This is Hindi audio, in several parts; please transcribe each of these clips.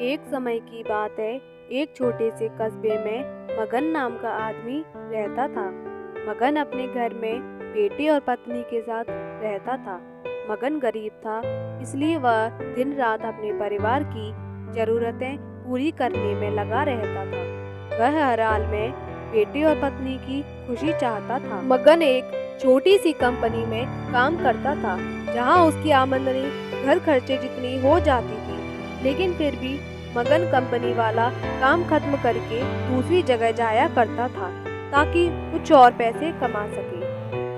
एक समय की बात है। एक छोटे से कस्बे में मगन नाम का आदमी रहता था। मगन अपने घर में बेटे और पत्नी के साथ रहता था। मगन गरीब था, इसलिए वह दिन रात अपने परिवार की जरूरतें पूरी करने में लगा रहता था। वह हर हाल में बेटे और पत्नी की खुशी चाहता था। मगन एक छोटी सी कंपनी में काम करता था, जहां उसकी आमदनी घर खर्चे जितनी हो जाती थी। लेकिन फिर भी मगन कंपनी वाला काम खत्म करके दूसरी जगह जाया करता था, ताकि कुछ और पैसे कमा सके।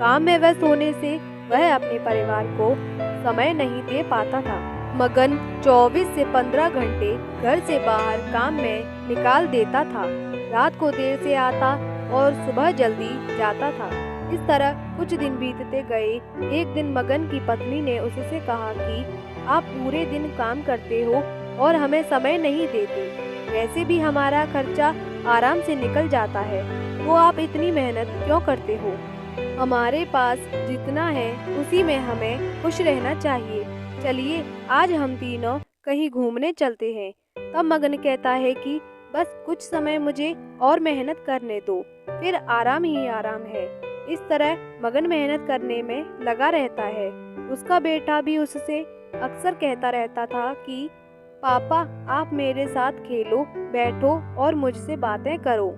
काम में व्यस्त होने से वह अपने परिवार को समय नहीं दे पाता था। मगन 24 से 15 घंटे घर से बाहर काम में निकाल देता था। रात को देर से आता और सुबह जल्दी जाता था। इस तरह कुछ दिन बीतते गए। एक दिन मगन की पत्नी ने उससे कहा कि आप पूरे दिन काम करते हो और हमें समय नहीं देते। वैसे भी हमारा खर्चा आराम से निकल जाता है, तो आप इतनी मेहनत क्यों करते हो? हमारे पास जितना है उसी में हमें खुश रहना चाहिए। चलिए आज हम तीनों कहीं घूमने चलते हैं। तब मगन कहता है कि बस कुछ समय मुझे और मेहनत करने दो, फिर आराम ही आराम है। इस तरह मगन मेहनत करने में लगा रहता है। उसका बेटा भी उससे अक्सर कहता रहता था कि पापा आप मेरे साथ खेलो, बैठो और मुझसे बातें करो।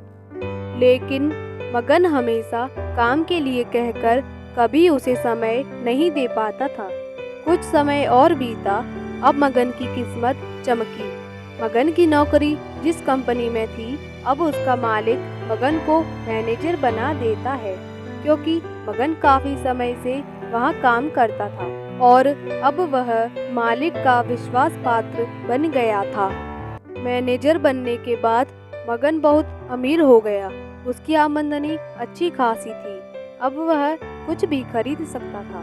लेकिन मगन हमेशा काम के लिए कहकर कभी उसे समय नहीं दे पाता था। कुछ समय और बीता। अब मगन की किस्मत चमकी। मगन की नौकरी जिस कंपनी में थी, अब उसका मालिक मगन को मैनेजर बना देता है, क्योंकि मगन काफी समय से वहाँ काम करता था और अब वह मालिक का विश्वास पात्र बन गया था। मैनेजर बनने के बाद मगन बहुत अमीर हो गया। उसकी आमदनी अच्छी खासी थी। अब वह कुछ भी खरीद सकता था।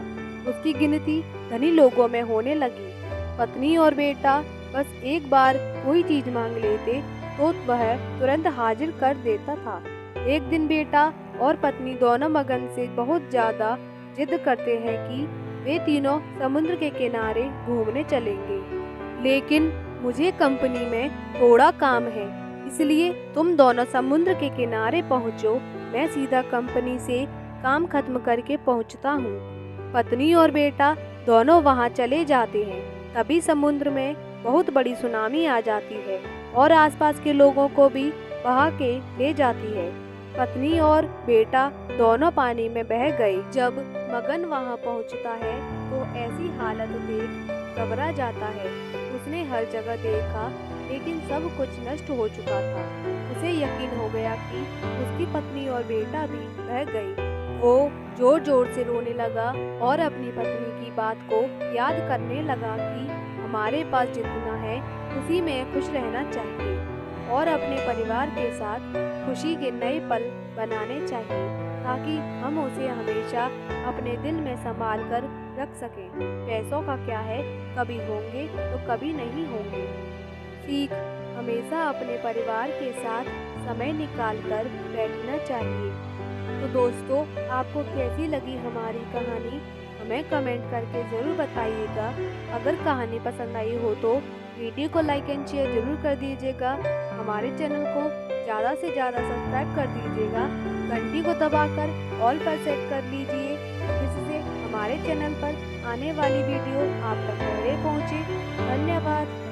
उसकी गिनती धनी लोगों में होने लगी। पत्नी और बेटा बस एक बार कोई चीज मांग लेते तो वह तुरंत हाजिर कर देता था। एक दिन बेटा और पत्नी दोनों मगन से बहुत ज्यादा जिद करते हैं कि वे तीनों समुद्र के किनारे घूमने चलेंगे। लेकिन मुझे कंपनी में थोड़ा काम है, इसलिए तुम दोनों समुद्र के किनारे पहुंचो, मैं सीधा कंपनी से काम खत्म करके पहुंचता हूं। पत्नी और बेटा दोनों वहां चले जाते हैं। तभी समुद्र में बहुत बड़ी सुनामी आ जाती है और आसपास के लोगों को भी बहा के ले जाती है। पत्नी और बेटा दोनों पानी में बह गए। जब मगन वहां पहुंचता है तो ऐसी हालत देख घबरा जाता है। उसने हर जगह देखा, लेकिन सब कुछ नष्ट हो चुका था। उसे यकीन हो गया कि उसकी पत्नी और बेटा भी बह गए। वो जोर जोर से रोने लगा और अपनी पत्नी की बात को याद करने लगा कि हमारे पास जितना है उसी में खुश रहना चाहिए और अपने परिवार के साथ खुशी के नए पल बनाने चाहिए, ताकि हम उसे हमेशा अपने दिल में संभाल कर रख सकें। पैसों का क्या है, कभी होंगे तो कभी नहीं होंगे। सीख, हमेशा अपने परिवार के साथ समय निकाल कर बैठना चाहिए। तो दोस्तों, आपको कैसी लगी हमारी कहानी, हमें कमेंट करके ज़रूर बताइएगा। अगर कहानी पसंद आई हो तो वीडियो को लाइक एंड शेयर जरूर कर दीजिएगा। हमारे चैनल को ज़्यादा से ज़्यादा सब्सक्राइब कर दीजिएगा। घंटी को दबाकर ऑल पर सेट कर लीजिए, जिससे हमारे चैनल पर आने वाली वीडियो आप तक पहले पहुँचे। धन्यवाद।